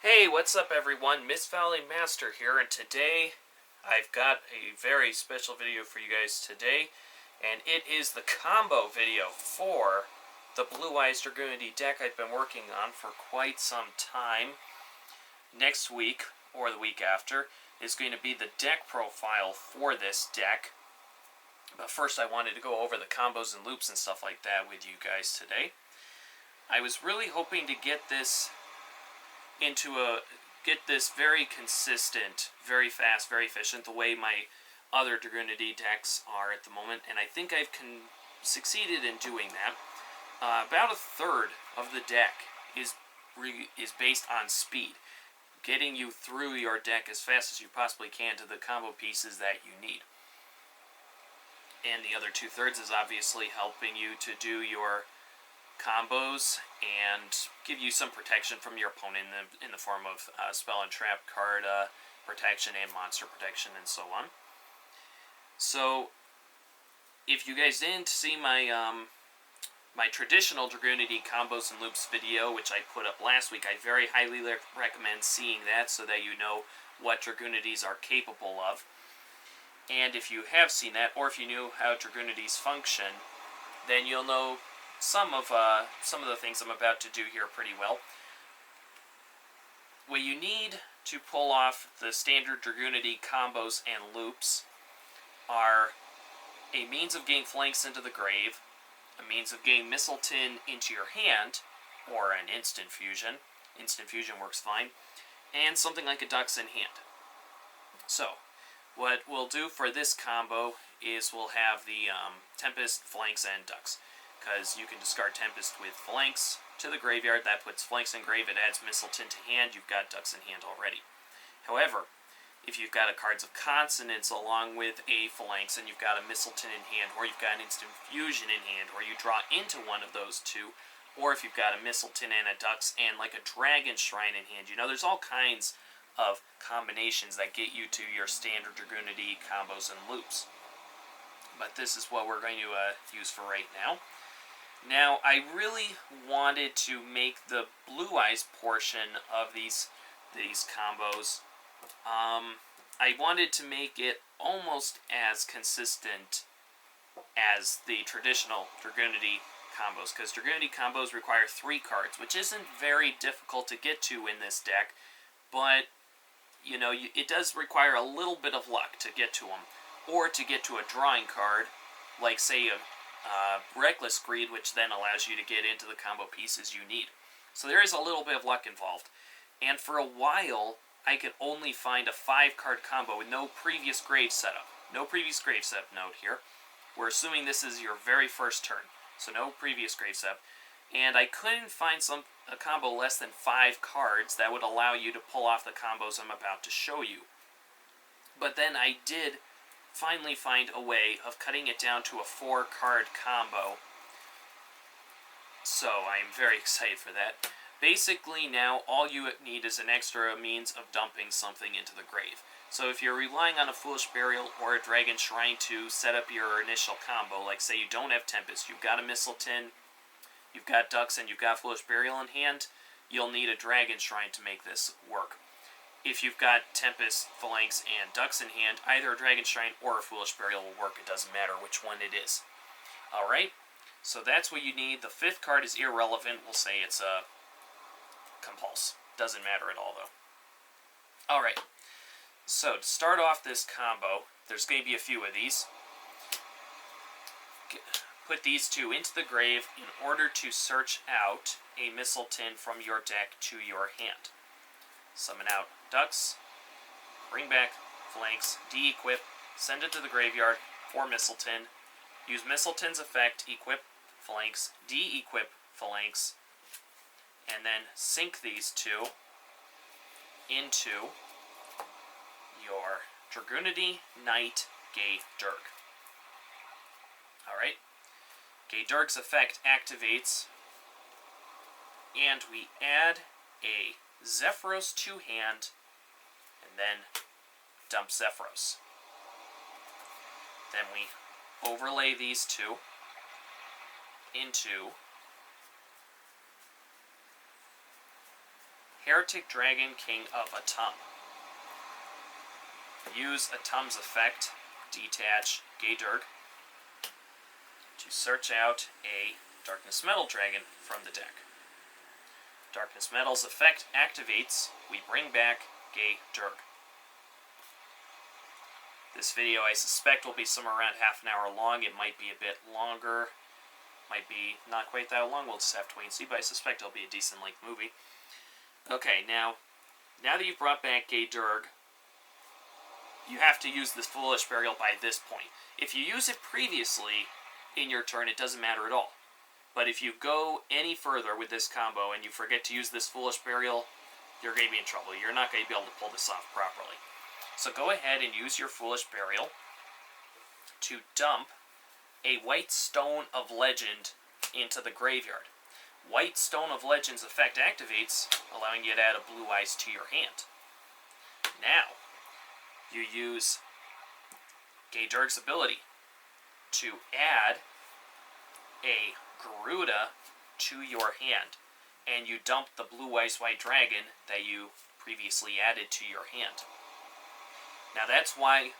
Hey, what's up everyone? Miss Valley Master here, and today I've got a very special video for you guys today, and it is the combo video for the Blue Eyes Dragunity deck I've been working on for quite some time. Next week, or the week after, is going to be the deck profile for this deck. But first I wanted to go over the combos and loops and stuff like that with you guys today. I was really hoping to get this very consistent, very fast, very efficient, the way my other Dragunity decks are at the moment, and I think I've succeeded in doing that. About a third of the deck is based on speed, getting you through your deck as fast as you possibly can to the combo pieces that you need. And the other 2/3 is obviously helping you to do your combos and give you some protection from your opponent in the form of spell and trap card protection and monster protection and so on. So if you guys didn't see my my traditional Dragunity combos and loops video, which I put up last week, I very highly recommend seeing that so that you know what Dragunities are capable of. And if you have seen that, or if you knew how Dragunities function, then you'll know some of the things I'm about to do here pretty well. What you need to pull off the standard Dragunity combos and loops are a means of getting flanks into the grave, a means of getting Mistletoe into your hand, or an instant fusion. Instant fusion works fine, and something like a Ducks in hand. So, what we'll do for this combo is we'll have the Tempest, Flanks, and Ducks. Because you can discard Tempest with Flanks to the graveyard. That puts Flanks in grave. It adds Mistletoe to hand. You've got Ducks in hand already. However, if you've got a Cards of Consonance along with a Phalanx and you've got a Mistletoe in hand, or you've got an Instant Fusion in hand, or you draw into one of those two, or if you've got a Mistletoe and a Ducks and like a Dragon Shrine in hand, you know, there's all kinds of combinations that get you to your standard Dragunity combos and loops. But this is what we're going to use for right now. Now, I really wanted to make the Blue Eyes portion of these combos. I wanted to make it almost as consistent as the traditional Dragunity combos, because Dragunity combos require 3 cards, which isn't very difficult to get to in this deck, but you know, it does require a little bit of luck to get to them, or to get to a drawing card, like say a Reckless Greed, which then allows you to get into the combo pieces you need. So there is a little bit of luck involved. And for a while, I could only find a 5-card combo with no previous grave setup. No previous grave setup note here. We're assuming this is your very first turn, so no previous grave setup. And I couldn't find a combo less than 5 cards that would allow you to pull off the combos I'm about to show you. But then I did finally find a way of cutting it down to a 4-card combo. So I'm very excited for that. Basically now all you need is an extra means of dumping something into the grave. So if you're relying on a Foolish Burial or a Dragon Shrine to set up your initial combo, like say you don't have Tempest, you've got a Mistletoe, you've got Ducks, and you've got Foolish Burial in hand, you'll need a Dragon Shrine to make this work. If you've got Tempest, Phalanx, and Ducks in hand, either a Dragon Shrine or a Foolish Burial will work. It doesn't matter which one it is. Alright, so that's what you need. The 5th card is irrelevant. We'll say it's a Compulse. Doesn't matter at all, though. Alright, so to start off this combo, there's going to be a few of these. Put these 2 into the grave in order to search out a Mistletoe from your deck to your hand. Summon out Ducks, bring back Flanks, de-equip, send it to the graveyard for Mistletoe, use Mistletoe's effect, equip Flanks, de-equip Phalanx, and then sync these 2 into your Dragunity Knight Gay Dirk. Alright, Gay Dirk's effect activates, and we add a Zephyros to hand, and then dump Zephyros. Then we overlay these 2 into Heretic Dragon, King of Atum. Use Atum's effect, detach Gaydurg, to search out a Darkness Metal Dragon from the deck. Darkness Metal's effect activates, we bring back Gaydurg. This video, I suspect, will be somewhere around half an hour long. It might be a bit longer. Might be not quite that long. We'll just have to wait and see, but I suspect it'll be a decent length movie. Okay, now that you've brought back Gaydurg, you have to use this Foolish Burial by this point. If you use it previously in your turn, it doesn't matter at all. But if you go any further with this combo and you forget to use this Foolish Burial, you're going to be in trouble. You're not going to be able to pull this off properly. So go ahead and use your Foolish Burial to dump a White Stone of Legend into the graveyard. White Stone of Legend's effect activates, allowing you to add a Blue Eyes to your hand. Now, you use Gaydurg's ability to add a Garuda to your hand, and you dump the Blue Eyes White Dragon that you previously added to your hand. Now that's why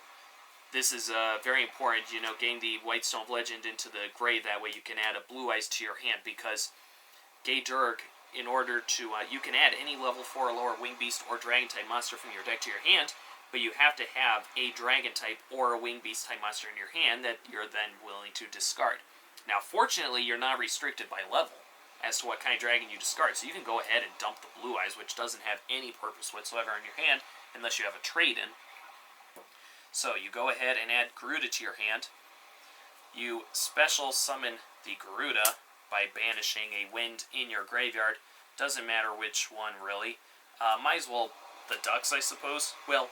this is very important, getting the White Stone of Legend into the grave. That way you can add a Blue Eyes to your hand, because Gaydurg, in order to, you can add any level 4 or lower Wing Beast or Dragon type monster from your deck to your hand, but you have to have a Dragon type or a Wing Beast type monster in your hand that you're then willing to discard. Now fortunately, you're not restricted by level as to what kind of dragon you discard, so you can go ahead and dump the Blue Eyes, which doesn't have any purpose whatsoever in your hand unless you have a trade-in. So you go ahead and add Garuda to your hand. You special summon the Garuda by banishing a wind in your graveyard. Doesn't matter which one, really. Might as well the ducks, I suppose. Well,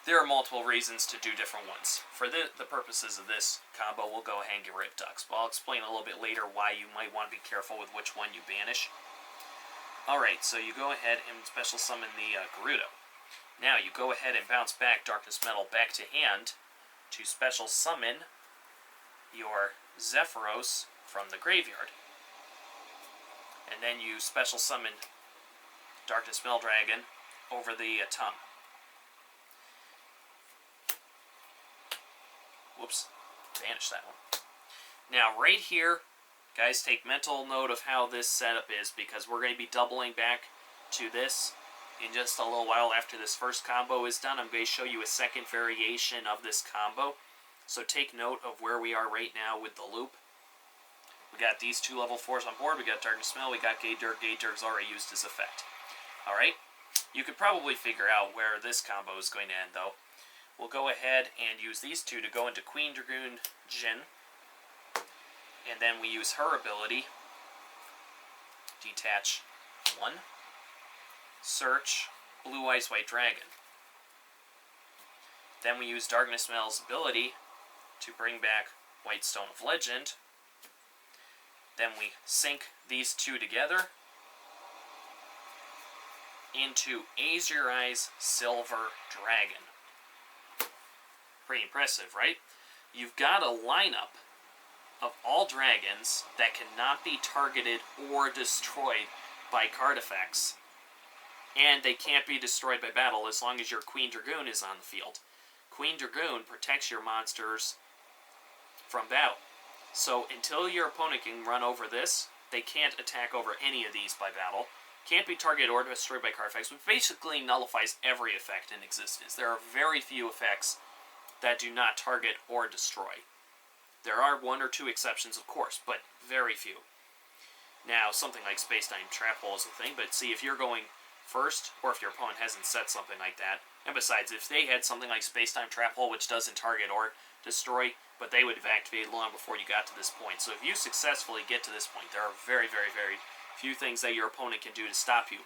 there are multiple reasons to do different ones. For the purposes of this combo, we'll go ahead and get rid of ducks. But I'll explain a little bit later why you might want to be careful with which one you banish. Alright, so you go ahead and special summon the Garuda. Now you go ahead and bounce back Darkness Metal back to hand to special summon your Zephyros from the graveyard. And then you special summon Darkness Metal Dragon over the Atum. Whoops, banish that one. Now right here, guys, take mental note of how this setup is, because we're going to be doubling back to this in just a little while after this first combo is done. I'm going to show you a second variation of this combo. So take note of where we are right now with the loop. We got these two level 4s on board. We got Darkness Metal. We got Gaydurg. Gaydurg's already used his effect. Alright? You could probably figure out where this combo is going to end, though. We'll go ahead and use these two to go into Queen Dragoon Jin. And then we use her ability. Detach 1. Search Blue Eyes White Dragon. Then we use Darkness Metal's ability to bring back White Stone of Legend. Then we sync these two together into Azure Eyes Silver Dragon. Pretty impressive, right? You've got a lineup of all dragons that cannot be targeted or destroyed by card effects. And they can't be destroyed by battle as long as your Queen Dragoon is on the field. Queen Dragoon protects your monsters from battle. So until your opponent can run over this, they can't attack over any of these by battle. Can't be targeted or destroyed by card effects, which basically nullifies every effect in existence. There are very few effects that do not target or destroy. There are one or two exceptions, of course, but very few. Now, something like Space-Time Trap Hole is a thing, but see, if you're going first, or if your opponent hasn't set something like that, and besides, if they had something like Space-Time Trap Hole, which doesn't target or destroy, but they would have activated long before you got to this point. So if you successfully get to this point, there are very, very, very few things that your opponent can do to stop you.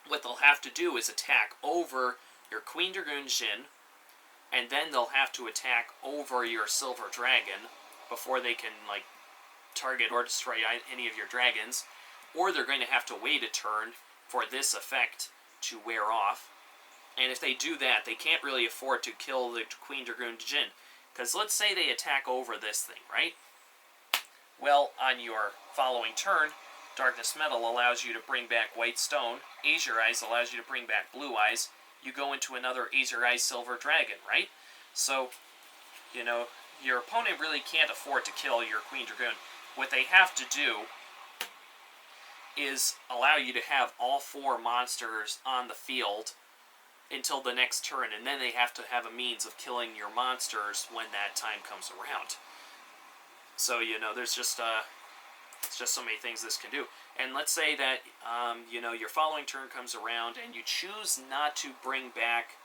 What they'll have to do is attack over your Queen Dragoon Jin, and then they'll have to attack over your Silver Dragon before they can, target or destroy any of your dragons, or they're going to have to wait a turn for this effect to wear off. And if they do that, they can't really afford to kill the Queen Dragoon Jin, because let's say they attack over this thing, right? Well, on your following turn, Darkness Metal allows you to bring back White Stone. Azure Eyes allows you to bring back Blue Eyes. You go into another Azure Eyes Silver Dragon, right? So, you know, your opponent really can't afford to kill your Queen Dragoon. What they have to do is allow you to have all 4 monsters on the field until the next turn, and then they have to have a means of killing your monsters when that time comes around. So, you know, there's just it's just so many things this can do. And let's say that, you know, your following turn comes around and you choose not to bring back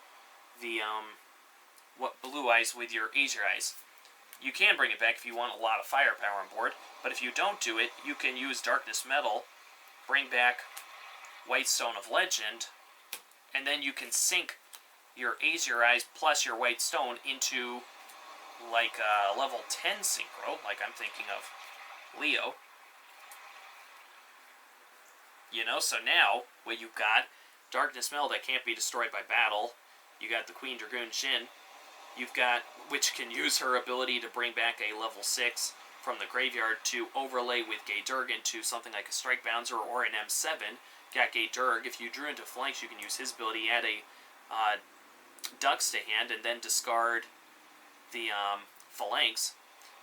the, Blue Eyes with your Azure Eyes. You can bring it back if you want a lot of firepower on board, but if you don't do it, you can use Darkness Metal, bring back White Stone of Legend, and then you can sink your Azure Eyes plus your White Stone into, like, a level 10 synchro, like I'm thinking of Leo. You know, so now, what you've got, Darkness Metal that can't be destroyed by battle. You got the Queen Dragoon Jin. You've got, which can use her ability to bring back a level 6 from the graveyard to overlay with Gay Durg into something like a Strike Bouncer or an M7. Got Gay Durg. If you drew into flanks, you can use his ability, add a Dux to hand, and then discard the phalanx.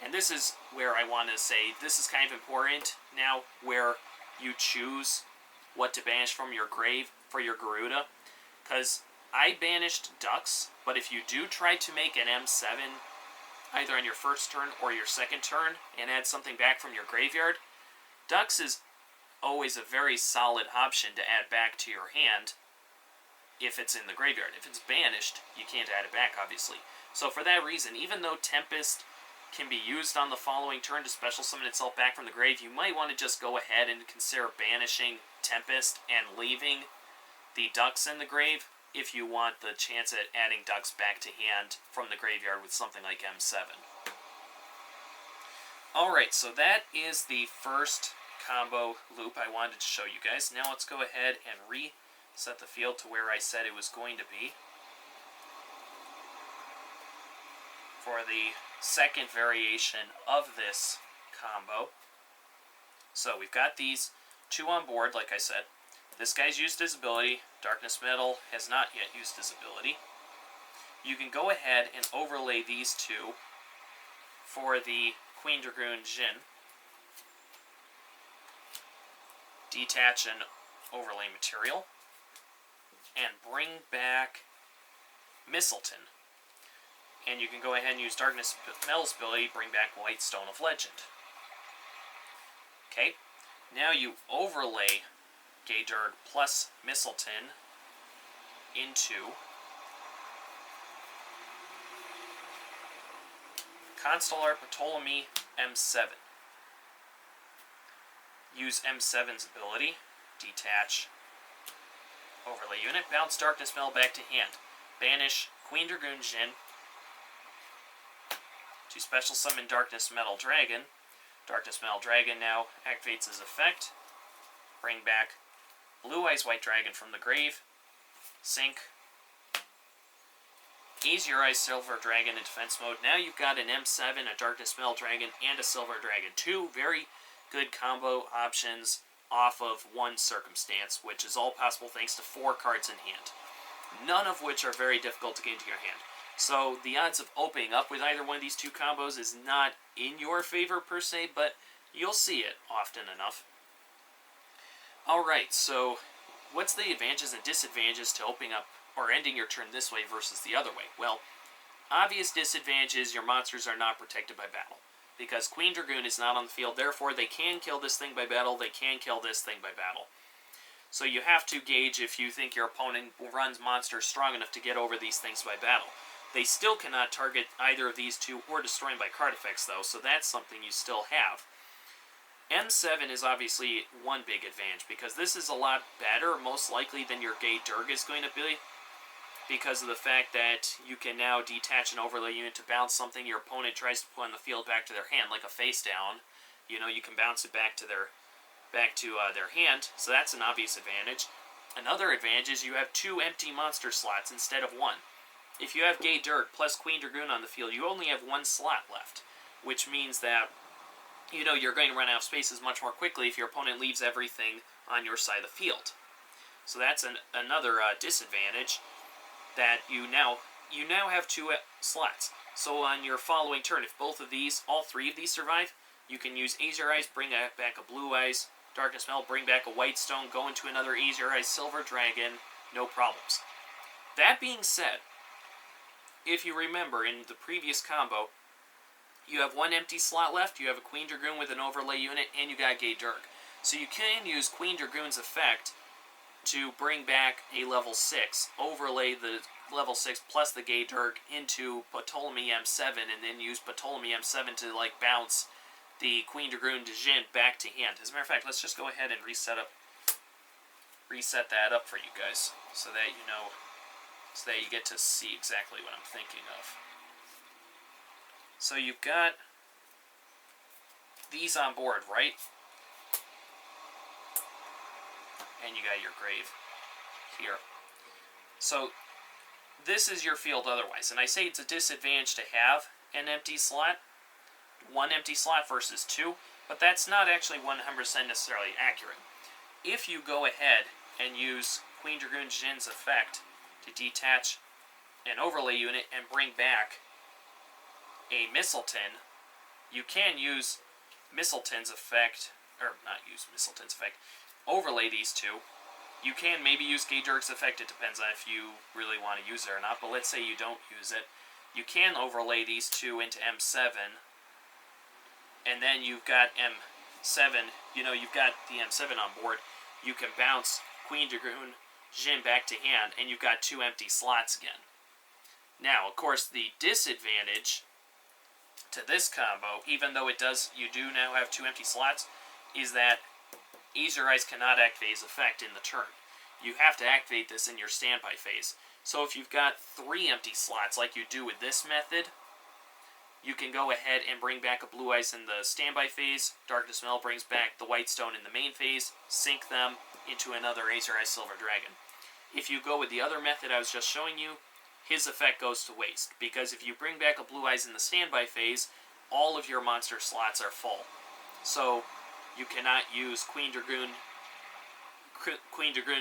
And this is where I want to say, this is kind of important now, where you choose what to banish from your grave for your Garuda, because I banished Dux, but if you do try to make an M7 either on your first turn or your second turn and add something back from your graveyard, Dux is always a very solid option to add back to your hand if it's in the graveyard. If it's banished, you can't add it back, obviously. So for that reason, even though Tempest can be used on the following turn to special summon itself back from the grave, you might want to just go ahead and consider banishing Tempest and leaving the Dux in the grave if you want the chance at adding Dux back to hand from the graveyard with something like M7. Alright, so that is the first combo loop I wanted to show you guys. Now let's go ahead and reset the field to where I said it was going to be for the second variation of this combo. So we've got these 2 on board, like I said. This guy's used his ability. Darkness Metal has not yet used his ability. You can go ahead and overlay these 2 for the Queen Dragoon Jin. Detach an overlay material. And bring back Mistleton. And you can go ahead and use Darkness Metal's ability, bring back White Stone of Legend. Okay, now you overlay Gay Durg plus Mistleton into Constellar Ptolemy M7. Use M7's ability, detach overlay unit, bounce Darkness Metal back to hand. Banish Queen Dragoon Jin to special summon Darkness Metal Dragon. Darkness Metal Dragon now activates his effect. Bring back Blue Eyes White Dragon from the grave. Sink Azure Eyes Silver Dragon in defense mode. Now you've got an M7, a Darkness Metal Dragon, and a Silver Dragon. 2 very good combo options off of 1 circumstance, which is all possible thanks to 4 cards in hand. None of which are very difficult to get into your hand. So the odds of opening up with either one of these 2 combos is not in your favor per se, but you'll see it often enough. Alright, so what's the advantages and disadvantages to opening up or ending your turn this way versus the other way? Well, obvious disadvantage is your monsters are not protected by battle, because Queen Dragoon is not on the field, therefore they can kill this thing by battle, they can kill this thing by battle. So you have to gauge if you think your opponent runs monsters strong enough to get over these things by battle. They still cannot target either of these 2 or destroy them by card effects, though, so that's something you still have. M7 is obviously one big advantage, because this is a lot better, most likely, than your Gay Durg is going to be, because of the fact that you can now detach an overlay unit to bounce something your opponent tries to put on the field back to their hand, like a face down. You know, you can bounce it back to their hand, so that's an obvious advantage. Another advantage is you have 2 empty monster slots instead of 1. If you have Gay Durg plus Queen Dragoon on the field, you only have 1 slot left, which means that you know you're going to run out of spaces much more quickly if your opponent leaves everything on your side of the field. So that's another disadvantage, that you now have two slots. So on your following turn, if all three of these survive, you can use Azure Eyes, bring back a Blue Eyes, Darkness Metal, bring back a White Stone, go into another Azure Eyes Silver Dragon, no problems. That being said, if you remember in the previous combo, you have one empty slot left, you have a Queen Dragoon with an overlay unit, and you got Gay Durg. So you can use Queen Dragoon's effect to bring back a level 6, overlay the level 6 plus the Gay Durg into Ptolemy M7, and then use Ptolemy M7 to bounce the Queen Dragoon de Jin back to hand. As a matter of fact, let's just go ahead and reset that up for you guys, so that you know, so that you get to see exactly what I'm thinking of. So you've got these on board, right? And you got your grave here. So this is your field otherwise. And I say it's a disadvantage to have an empty slot, one empty slot versus two, but that's not actually 100% necessarily accurate. If you go ahead and use Queen Dragoon Jin's effect to detach an overlay unit and bring back a Mistleton, you can use Mistleton's effect, or not use Mistleton's effect, overlay these two. You can maybe use Gay Durg's effect, it depends on if you really want to use it or not, but let's say you don't use it. You can overlay these two into M7, and then you've got M7, you've got the M7 on board. You can bounce Queen Dragoon Jin back to hand, and you've got two empty slots again. Now, of course, the disadvantage to this combo, even though you do now have two empty slots, is that Azure Eyes cannot activate his effect in the turn. You have to activate this in your standby phase. So if you've got three empty slots, like you do with this method, you can go ahead and bring back a Blue Eyes in the standby phase. Darkness Metal brings back the White Stone in the main phase, sync them into another Azure Eyes Silver Dragon. If you go with the other method I was just showing you, his effect goes to waste, because if you bring back a Blue Eyes in the standby phase, all of your monster slots are full. So you cannot use Queen Dragoon's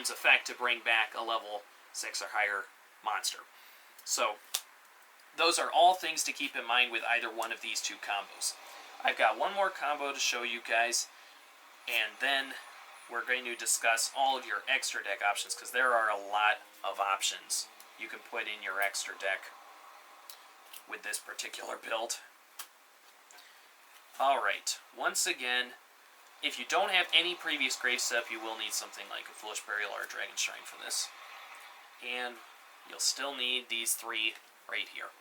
effect to bring back a level 6 or higher monster. So those are all things to keep in mind with either one of these two combos. I've got one more combo to show you guys, and then we're going to discuss all of your extra deck options, because there are a lot of options you can put in your extra deck with this particular build. Alright, once again, if you don't have any previous grave setup, you will need something like a Foolish Burial or a Dragon Shrine for this. And you'll still need these three right here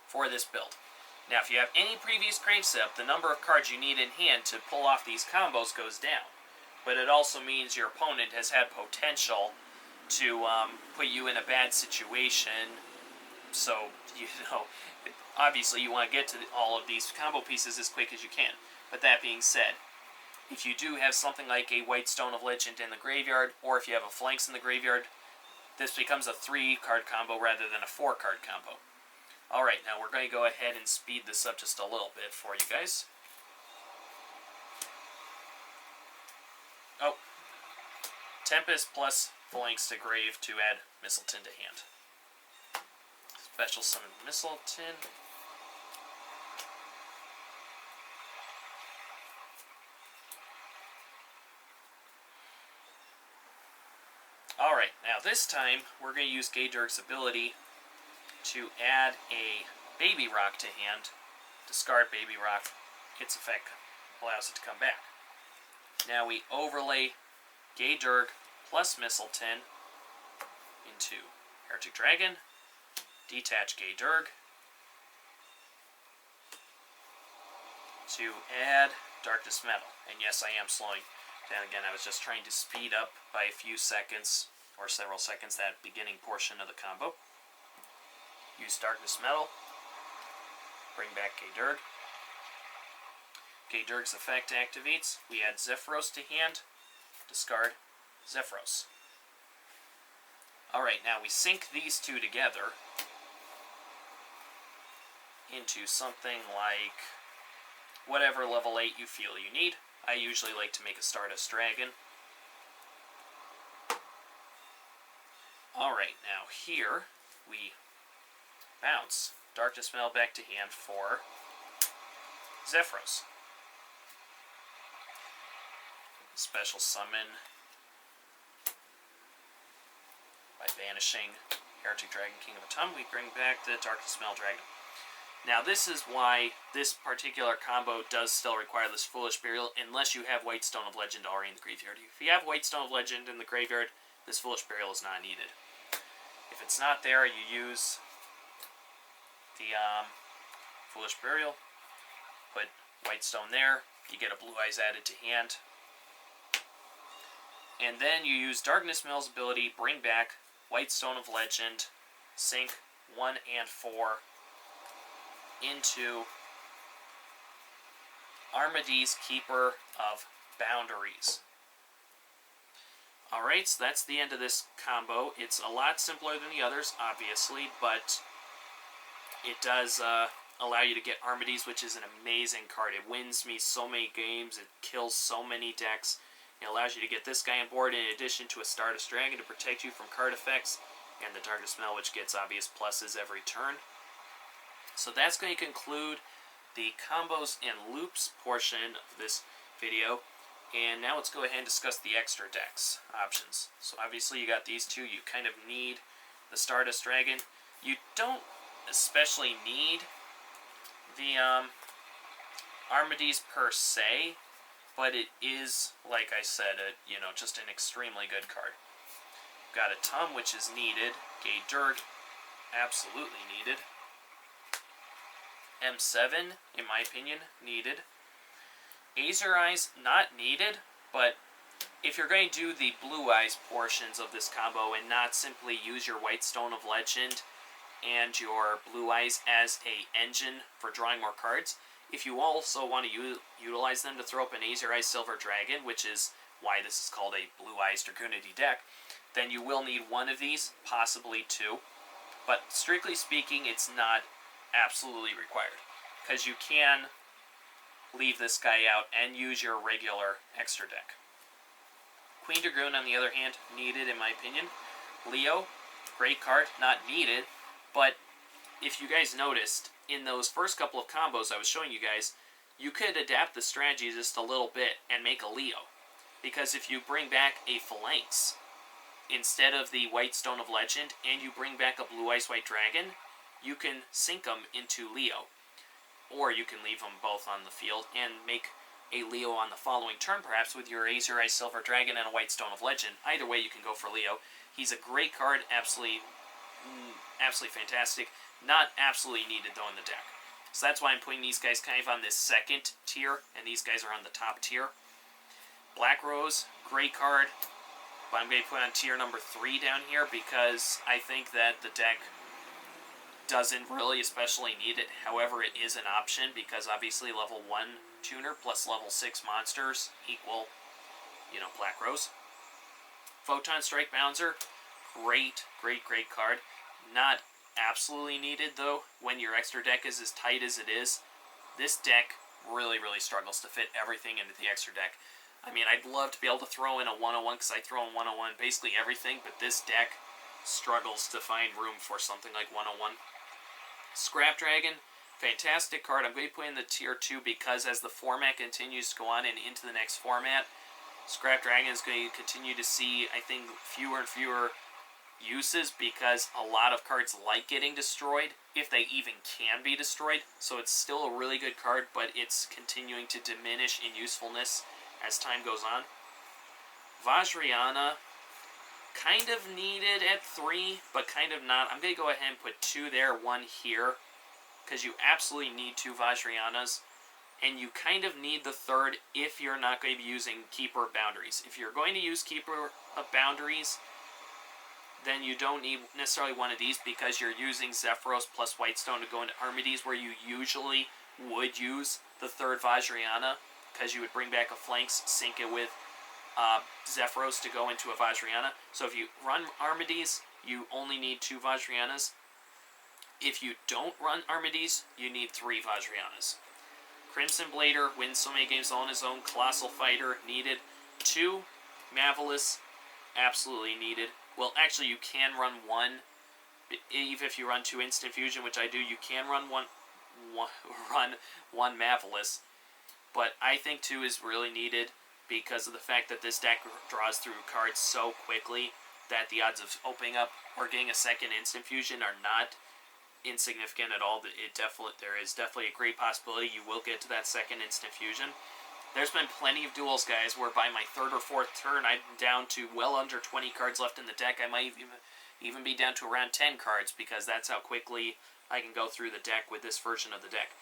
for this build. Now, if you have any previous grave setup, the number of cards you need in hand to pull off these combos goes down. But it also means your opponent has had potential to put you in a bad situation. So, obviously you want to get to all of these combo pieces as quick as you can. But that being said, if you do have something like a White Stone of Legend in the graveyard, or if you have a Phalanx in the graveyard, this becomes a 3-card combo rather than a 4-card combo. Alright, now we're going to go ahead and speed this up just a little bit for you guys. Oh, Tempest plus Phalanx to grave to add Mistleton to hand. Special summon Mistleton. Alright, now this time we're going to use Gay Durg's ability to add a Baby Rock to hand, discard Baby Rock, its effect allows it to come back. Now we overlay Gay Durg plus Mistleton into Heretic Dragon, detach Gay Durg, to add Darkness Metal. And yes, I am slowing down again. I was just trying to speed up by a few seconds, or several seconds, that beginning portion of the combo. Use Darkness Metal, bring back Gay Durg. Gay Durg's effect activates. We add Zephyros to hand, discard Zephyros. Alright, now we sync these two together into something like whatever level 8 you feel you need. I usually like to make a Stardust Dragon. Alright, now here we bounce Dark Dispel back to hand for Zephyros. Special summon by banishing Heretic Dragon King of Atum, we bring back the Dark Dispel Dragon. Now this is why this particular combo does still require this Foolish Burial, unless you have White Stone of Legend already in the graveyard. If you have White Stone of Legend in the graveyard, this Foolish Burial is not needed. If it's not there, you use the Foolish Burial, put White Stone there, you get a Blue Eyes added to hand, and then you use Darkness Mill's ability, bring back White Stone of Legend, sink 1 and 4 into Armades, Keeper of Boundaries. Alright, so that's the end of this combo. It's a lot simpler than the others, obviously, but it does allow you to get Armades, which is an amazing card. It wins me so many games, it kills so many decks. It allows you to get this guy on board in addition to a Stardust Dragon to protect you from card effects, and the Dark Dispel, which gets obvious pluses every turn. So that's going to conclude the combos and loops portion of this video. And now let's go ahead and discuss the extra decks options. So obviously you got these two. You kind of need the Stardust Dragon. You don't especially need the Armades per se, but it is, like I said, just an extremely good card. You've got Atum, which is needed. Gay Dirk, absolutely needed. M7, in my opinion, needed. Azure Eyes, not needed, but if you're going to do the Blue Eyes portions of this combo and not simply use your White Stone of Legend and your Blue Eyes as a engine for drawing more cards, if you also want to utilize them to throw up an Azure Eyes Silver Dragon, which is why this is called a Blue Eyes Dragunity deck, then you will need one of these, possibly two. But strictly speaking, it's not absolutely required, because you can leave this guy out and use your regular extra deck. Queen Dragoon, on the other hand, needed in my opinion. Leo, great card, not needed, but if you guys noticed, in those first couple of combos I was showing you guys, you could adapt the strategy just a little bit and make a Leo. Because if you bring back a Phalanx instead of the White Stone of Legend, and you bring back a Blue Eyes White Dragon, you can sink them into Leo. Or you can leave them both on the field and make a Leo on the following turn, perhaps with your Azure Eyes Silver Dragon and a White Stone of Legend. Either way, you can go for Leo. He's a great card, absolutely fantastic. Not absolutely needed, though, in the deck. So that's why I'm putting these guys kind of on this second tier, and these guys are on the top tier. Black Rose, great card, but I'm going to put on tier number 3 down here because I think that the deck doesn't really especially need it. However, it is an option because obviously level 1 tuner plus level 6 monsters equal, Black Rose. Photon Strike Bouncer, great card. Not absolutely needed, though, when your extra deck is as tight as it is. This deck really struggles to fit everything into the extra deck. I mean, I'd love to be able to throw in a 101 because I throw in 101 basically everything, but this deck struggles to find room for something like 101. Scrap Dragon, fantastic card. I'm going to put in the tier 2 because as the format continues to go on and into the next format, Scrap Dragon is going to continue to see, I think, fewer and fewer uses because a lot of cards like getting destroyed, if they even can be destroyed. So it's still a really good card, but it's continuing to diminish in usefulness as time goes on. Vajrayana, kind of needed at 3, but kind of not. I'm going to go ahead and put 2 there, 1 here, because you absolutely need 2 Vajrayanas, and you kind of need the 3rd if you're not going to be using Keeper of Boundaries. If you're going to use Keeper of Boundaries, then you don't need necessarily one of these because you're using Zephyros plus Whitestone to go into Armades, where you usually would use the 3rd Vajrayana, because you would bring back a Flanks, sync it with Zephyros to go into a Vajrayana. So if you run Armades, you only need 2 Vajrayanas. If you don't run Armades, you need 3 Vajrayanas. Crimson Blader wins so many games on his own. Colossal Fighter, needed. 2, Mavelus, absolutely needed. Well, actually, you can run 1. Even if you run 2 Instant Fusion, which I do, you can run one Mavelus. But I think 2 is really needed because of the fact that this deck draws through cards so quickly that the odds of opening up or getting a second Instant Fusion are not insignificant at all. There is definitely a great possibility you will get to that second Instant Fusion. There's been plenty of duels, guys, where by my 3rd or 4th turn, I'm down to well under 20 cards left in the deck. I might even be down to around 10 cards because that's how quickly I can go through the deck with this version of the deck.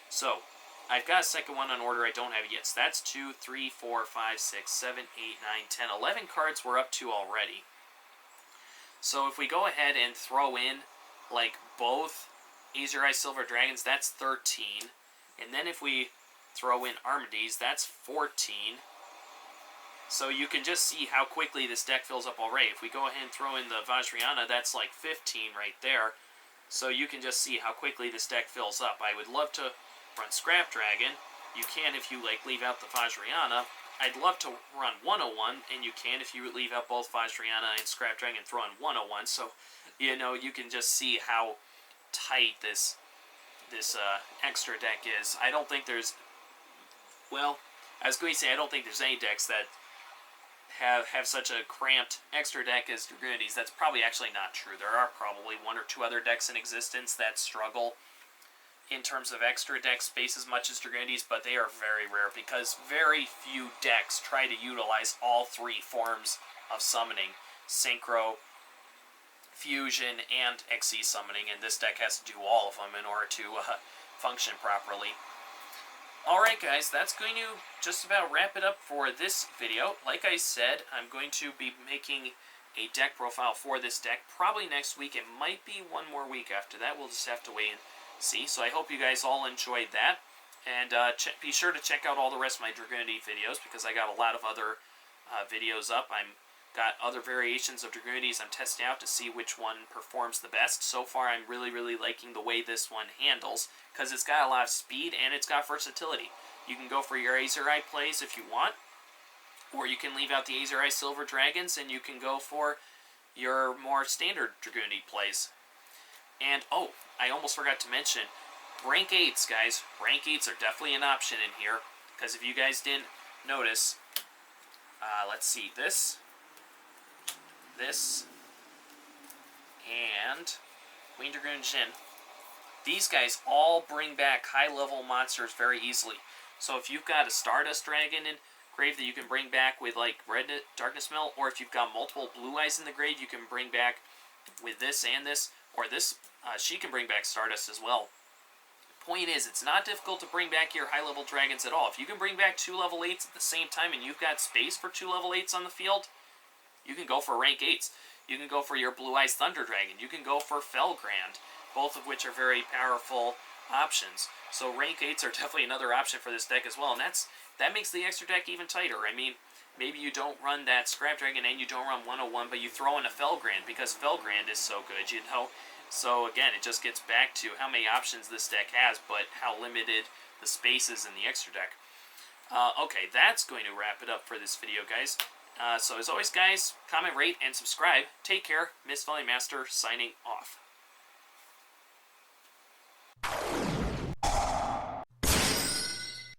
So, I've got a second one on order. I don't have it yet. So that's 2, 3, 4, 5, 6, 7, 8, 9, 10, 11 cards we're up to already. So if we go ahead and throw in, like, both Azure Silver Dragons, that's 13. And then if we throw in Armades, that's 14. So you can just see how quickly this deck fills up already. If we go ahead and throw in the Vajrayana, that's like 15 right there. So you can just see how quickly this deck fills up. I would love to run Scrap Dragon. You can if you like leave out the Vajrayana. I'd love to run 101, and you can if you leave out both Vajrayana and Scrap Dragon and throw in 101. So, you know, you can just see how tight this extra deck is. I don't think there's, well, I was going to say I don't think there's any decks that have such a cramped extra deck as Dragunities. That's probably actually not true. There are probably 1 or 2 other decks in existence that struggle in terms of extra deck space as much as Dragunities, but they are very rare because very few decks try to utilize all 3 forms of summoning: Synchro, Fusion, and XC summoning, and this deck has to do all of them in order to function properly. Alright guys, that's going to just about wrap it up for this video. Like I said, I'm going to be making a deck profile for this deck probably next week. It might be 1 more week after that. We'll just have to wait and see. So I hope you guys all enjoyed that. And be sure to check out all the rest of my Dragunity videos because I got a lot of other videos up. I've got other variations of Dragunities I'm testing out to see which one performs the best. So far, I'm really, really liking the way this one handles because it's got a lot of speed and it's got versatility. You can go for your Azurai plays if you want, or you can leave out the Azurai Silver Dragons and you can go for your more standard Dragunity plays. And, oh, I almost forgot to mention, rank 8s, guys. Rank 8s are definitely an option in here, because if you guys didn't notice, let's see, this, and Queen Dragoon Jin. These guys all bring back high-level monsters very easily. So if you've got a Stardust Dragon in grave that you can bring back with, like, Red Darkness Mill, or if you've got multiple Blue Eyes in the grave, you can bring back with this and this, or this, she can bring back Stardust as well. Point is, it's not difficult to bring back your high-level dragons at all. If you can bring back 2 level 8s at the same time and you've got space for 2 level 8s on the field, you can go for rank 8s. You can go for your Blue Eyes Thunder Dragon. You can go for Felgrand, both of which are very powerful options. So rank 8s are definitely another option for this deck as well, and that makes the extra deck even tighter. I mean, maybe you don't run that Scrap Dragon and you don't run 101, but you throw in a Felgrand because Felgrand is so good, you know? So again, it just gets back to how many options this deck has, but how limited the space is in the extra deck. Okay, that's going to wrap it up for this video, guys. So as always, guys, comment, rate, and subscribe. Take care. Miss Volley Master signing off.